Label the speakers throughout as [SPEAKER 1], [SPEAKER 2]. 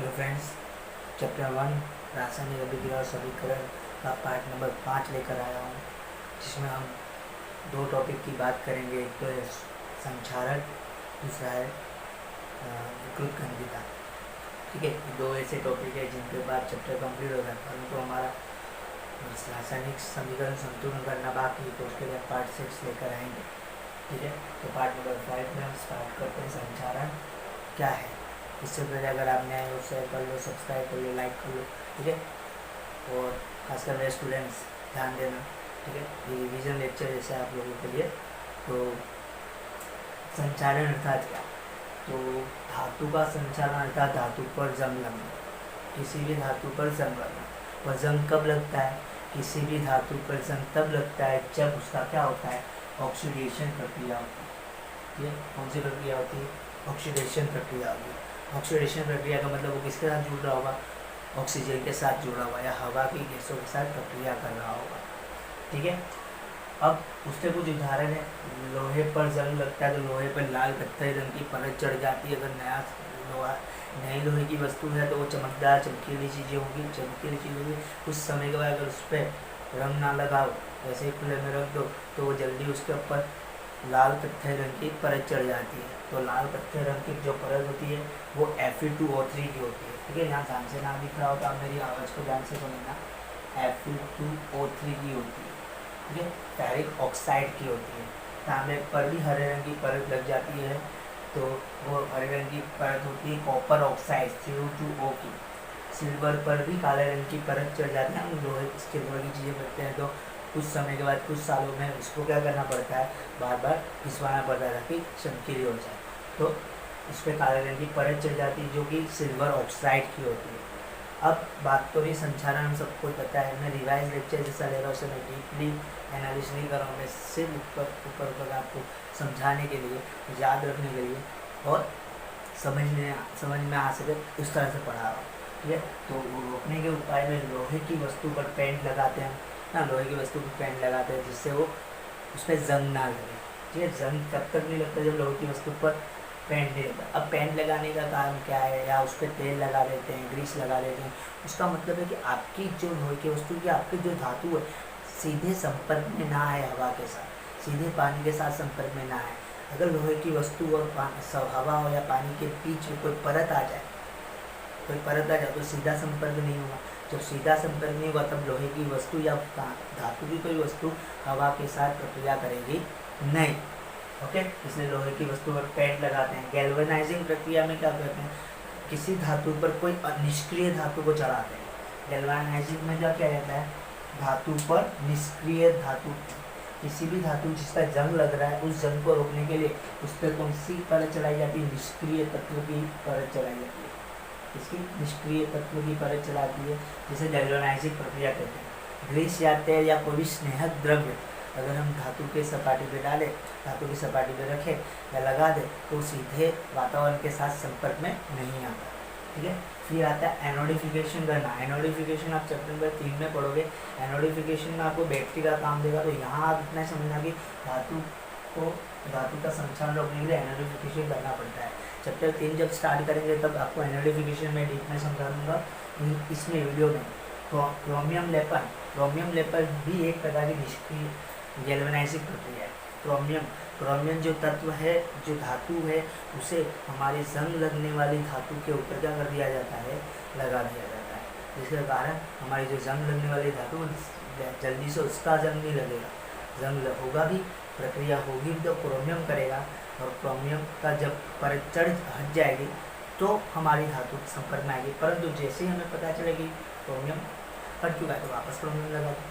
[SPEAKER 1] Hello friends, chapter 1 रासायनिक अभिक्रिया और समीकरण का पार्ट नंबर 5 लेकर आया हूँ, जिसमें हम दो टॉपिक की बात करेंगे। एक तो है संक्षारक, दूसरा है विकृत गंधिता। ठीक है, दो ऐसे टॉपिक है जिनके बाद चैप्टर कंप्लीट होगा, परंतु हमारा रासायनिक समीकरण संतुलन करना बाकी है, तो उसके लिए पार्ट 6 लेकर आएंगे। ठीक है, तो पार्ट नंबर 5 में हम स्टार्ट करते हैं। संक्षारण क्या है? इससे पहले अगर आप नए हो, शेयर कर लो, सब्सक्राइब कर लो, लाइक कर लो। ठीक है, और खासकर मेरे स्टूडेंट्स ध्यान देना। ठीक है, ये रिवीजन लेक्चर जैसे आप लोगों के लिए। तो संचालन अर्थात क्या? तो धातु का संचालन अर्थात धातु पर जंग लगना, किसी भी धातु पर जंग लगना। और जंग कब लगता है? किसी भी धातु पर जंग तब लगता है जब उसका क्या होता है? ऑक्सीडेशन प्रक्रिया होती है। ये कौन सी प्रक्रिया होती है? ऑक्सीडेशन प्रक्रिया होगी। ऑक्सीडेशन प्रक्रिया का मतलब वो किसके साथ जुड़ रहा होगा? ऑक्सीजन के साथ जुड़ा हुआ या हवा की गैसों के साथ प्रक्रिया कर रहा होगा। ठीक है, अब उससे कुछ उदाहरण है। लोहे पर जंग लगता है तो लोहे पर लाल कत्थई रंग की परत चढ़ जाती है। अगर नई लोहे की वस्तु है तो वो चमकदार चमकीली चीज़ें होगी, चमकीली चीज़ होगी। कुछ समय के बाद अगर उस पर रंग ना लगाओ, ऐसे ही खुले में रख दो, तो वो जल्दी उसके ऊपर लाल कत्थई रंग की परत चढ़ जाती है। तो लाल कत्थई रंग की जो परत होती है वो Fe2O3 की होती है। ठीक है, यहाँ ध्यान से ना दिख रहा होगा, आप मेरी आवाज़ को ध्यान से सुनना। Fe2O3 की होती है। ठीक है, फेरिक ऑक्साइड की होती है। तांबे पर भी हरे रंग की परत लग जाती है, तो वो हरे रंग की परत होती है कॉपर ऑक्साइड Cu2O की। सिल्वर पर भी काले रंग की परत चढ़ जाती है। हम लोहे सिल्वर की चीज़ें करते हैं तो कुछ समय के बाद, कुछ सालों में उसको क्या करना पड़ता है? बार बार घिसवाना पड़ता है ताकि चमकीली हो जाए। तो इस पर काले रंग की परत चढ़ जाती है जो कि सिल्वर ऑक्साइड की होती है। अब बात तो ये संचालन हम सबको पता है। मैं रिवाइज लेक्चर जैसा ले रहा हूँ, उसे मैं डीपली एनालिसिस नहीं कर रहा हूँ। मैं सिर्फ ऊपर आपको समझाने के लिए, याद रखने के लिए और समझ में आ सके उस तरह से पढ़ा रहा हूँ। ठीक है, तो वो रोकने के उपाय में लोहे की वस्तु पर पेंट लगाते हैं ना, लोहे की वस्तु पर पेंट लगाते हैं जिससे वो उस पर जंग ना लगे। ठीक है, जंग तब तक नहीं लगता जब लोहे की वस्तु पर पेंट नहीं लगता। अब पेंट लगाने का कारण क्या है? या उस पर तेल लगा देते हैं, ग्रीस लगा देते हैं। उसका मतलब है कि आपकी जो लोहे की वस्तु की आपकी जो धातु है सीधे संपर्क में ना आए हवा के साथ, सीधे पानी के साथ संपर्क में ना आए। अगर लोहे की वस्तु और हवा हो या पानी के बीच में कोई परत आ जाए, तो सीधा संपर्क नहीं होगा। जब सीधा संपर्क नहीं होगा तब लोहे की वस्तु या धातु की कोई वस्तु हवा के साथ प्रक्रिया करेगी नहीं। ओके, इसलिए लोहे की वस्तु पर पेंट लगाते हैं। गैल्वेनाइजिंग प्रक्रिया में क्या करते हैं? किसी धातु पर कोई निष्क्रिय धातु को चढ़ाते हैं। गैल्वेनाइजिंग में क्या किया जाता है? धातु पर निष्क्रिय धातु, किसी भी धातु जिसका जंग लग रहा है उस जंग को रोकने के लिए उस पर कौन सी परत चढ़ाई जाती है? निष्क्रिय तत्व की परत चढ़ाई जाती है। इसकी निष्क्रिय तत्व की परत चलाती है, जिसे गैल्वेनाइजिंग प्रक्रिया कहते हैं। ग्रीस या तेल या कोई भी स्नेहक द्रव्य अगर हम धातु के सपाटी पे डालें, धातु की सपाटी पे रखें या लगा दें तो सीधे वातावरण के साथ संपर्क में नहीं आता। ठीक है, फिर आता है एनोडिफिकेशन करना। एनोडिफिकेशन आप चैप्टर नंबर 3 में पढ़ोगे। एनोडिफिकेशन में आपको बैटरी का काम देगा। तो यहाँ आप इतना समझना कि धातु का संचालन रोकने के लिए एनोडिफिकेशन करना पड़ता है। चैप्टर 3 जब स्टार्ट करेंगे तब आपको एनोडिफिकेशन में डीप में समझा दूंगा इसमें वीडियो में। तो क्रोमियम लेपर भी एक प्रकार की निष्क्रिय गैल्वेनाइजिंग प्रक्रिया है। क्रोमियम जो तत्व है, जो धातु है, उसे हमारी जंग लगने वाली धातु के ऊपर क्या कर दिया जाता है? लगा दिया जाता है, जिसके कारण हमारी जो जंग लगने वाली धातु जल्दी से उसका जंग नहीं लगेगा। जंग होगा भी, प्रक्रिया होगी तो क्रोमियम करेगा, और क्रोमियम का जब परत चढ़ हट जाएगी तो हमारी धातु संपर्क में आएगी। परंतु जैसे ही हमें पता चले कि क्रोमियम हट चुका है तो वापस क्रोमियम लगा दो।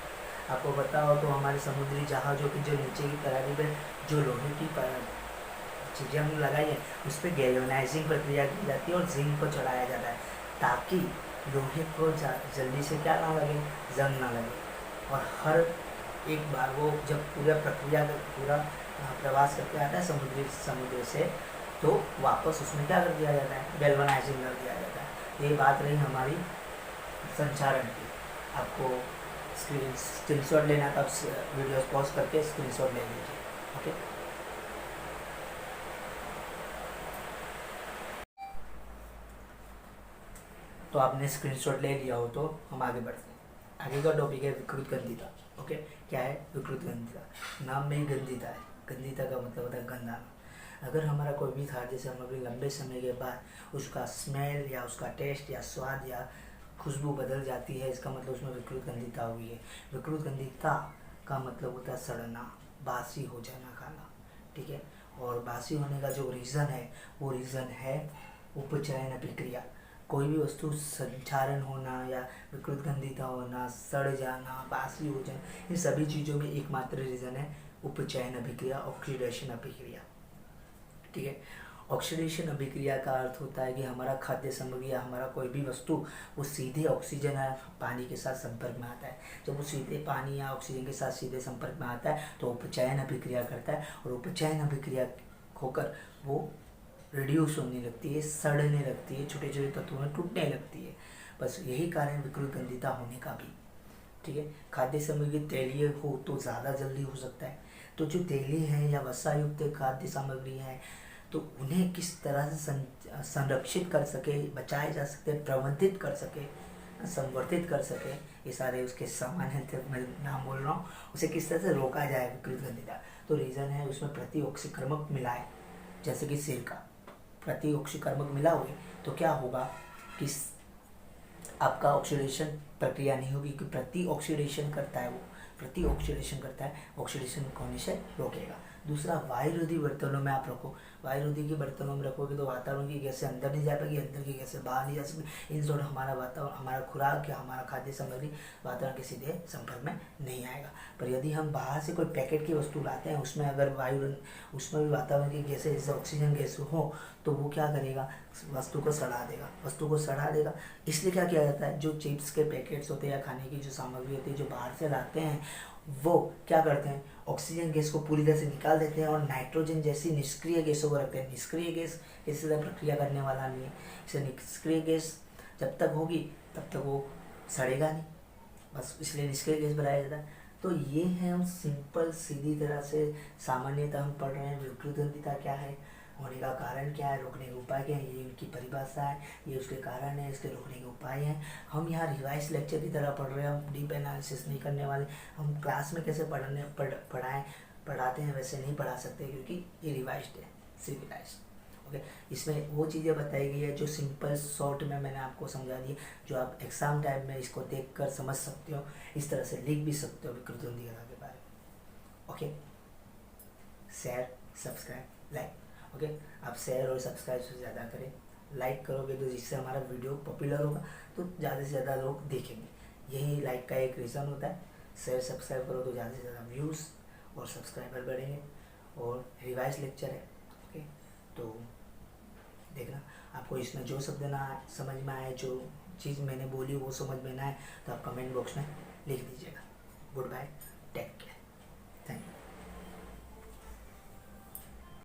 [SPEAKER 1] आपको पता हो तो हमारे समुद्री जहाज़ों की जो नीचे की तरारी पर जो लोहे की चीज़ें हमने लगाई है उस पर गैल्वेनाइजिंग प्रक्रिया की जाती है और जिंक को चढ़ाया जाता है, ताकि लोहे को जल्दी से क्या ना लगे? जंग ना लगे। और हर एक बार वो जब पूरा प्रवास करके आता है समुद्र से, तो वापस उसमें क्या कर दिया जाता है? गैल्वेनाइजिंग कर दिया जाता है। ये बात रही हमारी संचारण की। आपको स्क्रीनशॉट लेना था, वीडियो पॉज करके स्क्रीनशॉट ले लीजिए। ओके, तो आपने स्क्रीनशॉट ले लिया हो तो हम आगे बढ़ते हैं। आगे का टॉपिक है विकृत गंधिता। ओके, क्या है विकृत गंधिता? नाम में ही गंधिता है। गंधिता का मतलब होता है गंधाना। अगर हमारा कोई भी खाद्य सामग्री लंबे समय के बाद उसका स्मेल या उसका टेस्ट या स्वाद या खुशबू बदल जाती है, इसका मतलब उसमें विकृत गंधिता हुई है। विकृत गंधिता का मतलब होता है सड़ना, बासी हो जाना खाना, ठीक है। और बासी होने का जो रीज़न है वो रीज़न है उपचयन अभिक्रिया। कोई भी वस्तु संचारण होना या विकृत गंधिता होना, सड़ जाना, बासी हो जाना, इन सभी चीज़ों में एकमात्र रीज़न है उपचयन अभिक्रिया, ऑक्सीडेशन अभिक्रिया, ठीक है। ऑक्सीडेशन अभिक्रिया का अर्थ होता है कि हमारा खाद्य सामग्री या हमारा कोई भी वस्तु वो सीधे ऑक्सीजन या पानी के साथ संपर्क में आता है। जब वो सीधे पानी या ऑक्सीजन के साथ सीधे संपर्क में आता है तो उपचयन अभिक्रिया करता है, और उपचयन अभिक्रिया होकर वो रिड्यूस होने लगती है, सड़ने लगती है, छोटे छोटे तत्वों में टूटने लगती है। बस यही कारण विकृत गंधिता होने का भी, ठीक है। खाद्य सामग्री तेलीय हो तो ज़्यादा जल्दी हो सकता है। तो जो तेली है या वसा युक्त खाद्य सामग्री है तो उन्हें किस तरह से संरक्षित कर सके, बचाए जा सकते, प्रबंधित कर सके, संवर्धित कर सके, ये सारे उसके सामान हैं। मैं नाम बोल रहा हूँ, उसे किस तरह से रोका जाए विकृत गंधिता। तो रीज़न है उसमें प्रतिऑक्सीकर्मक मिलाए, जैसे कि सिरका प्रतिऑक्सीकर्मक मिला हुए तो क्या होगा कि आपका ऑक्सीडेशन प्रक्रिया नहीं होगी, कि प्रति ऑक्सीडेशन करता है, वो प्रति ऑक्सीडेशन करता है, ऑक्सीडेशन होने से रोकेगा। दूसरा, वायुरोधी बर्तनों में आप रखो। वायुरोधी के बर्तनों में रखोगे तो वातावरण की गैसें अंदर नहीं जा पाएगी, अंदर की गैसें बाहर नहीं जा सकती। इन दोनों हमारा वातावरण, हमारा खुराक या हमारा खाद्य सामग्री वातावरण के सीधे संपर्क में नहीं आएगा। पर यदि हम बाहर से कोई पैकेट की वस्तु लाते हैं, उसमें अगर उसमें भी वातावरण की गैसें जैसे ऑक्सीजन गैस हो तो वो क्या करेगा, वस्तु को सड़ा देगा। इसलिए क्या किया जाता है, जो चिप्स के पैकेट्स होते हैं या खाने की जो सामग्री होती है जो बाहर से लाते हैं, वो क्या करते हैं, ऑक्सीजन गैस को पूरी तरह से निकाल देते हैं और नाइट्रोजन जैसी निष्क्रिय गैसों को रखते हैं। निष्क्रिय गैस किसी तरह प्रक्रिया करने वाला नहीं है, इसे निष्क्रिय गैस जब तक होगी तब तक वो सड़ेगा नहीं, बस इसलिए निष्क्रिय गैस बनाया जाता है। तो ये है, हम सिंपल सीधी तरह से सामान्यतः हम पढ़ रहे हैं विकृत गंधिता क्या है, होने का कारण क्या है, रोकने के उपाय क्या है, ये उनकी परिभाषा है, ये उसके कारण है, इसके रोकने के उपाय हैं। हम यहाँ रिवाइज लेक्चर की तरह पढ़ रहे हैं, हम डीप एनालिसिस नहीं करने वाले। हम क्लास में कैसे पढ़ाते हैं वैसे नहीं पढ़ा सकते, क्योंकि ये रिवाइज्ड है, सिविलाइज्ड। ओके, इसमें वो चीज़ें बताई गई है जो सिंपल शॉर्ट में मैंने आपको समझा दी, जो आप एग्जाम टाइम में इसको देखकर समझ सकते हो, इस तरह से लिख भी सकते हो विकृत गंधिता के बारे में। Okay, share, subscribe, like. Okay, आप शेयर और सब्सक्राइब से ज़्यादा करें, लाइक करोगे तो जिससे हमारा वीडियो पॉपुलर होगा तो ज़्यादा से ज़्यादा लोग देखेंगे। यही लाइक का एक रीज़न होता है। शेयर सब्सक्राइब करो तो ज़्यादा से ज़्यादा व्यूज़ और सब्सक्राइबर बढ़ेंगे। और रिवाइज लेक्चर है, ओके, तो देखना आपको इसमें जो शब्द ना समझ में आए, जो चीज़ मैंने बोली वो समझ में ना आए तो आप कमेंट बॉक्स में लिख दीजिएगा। Goodbye, take care, thank you.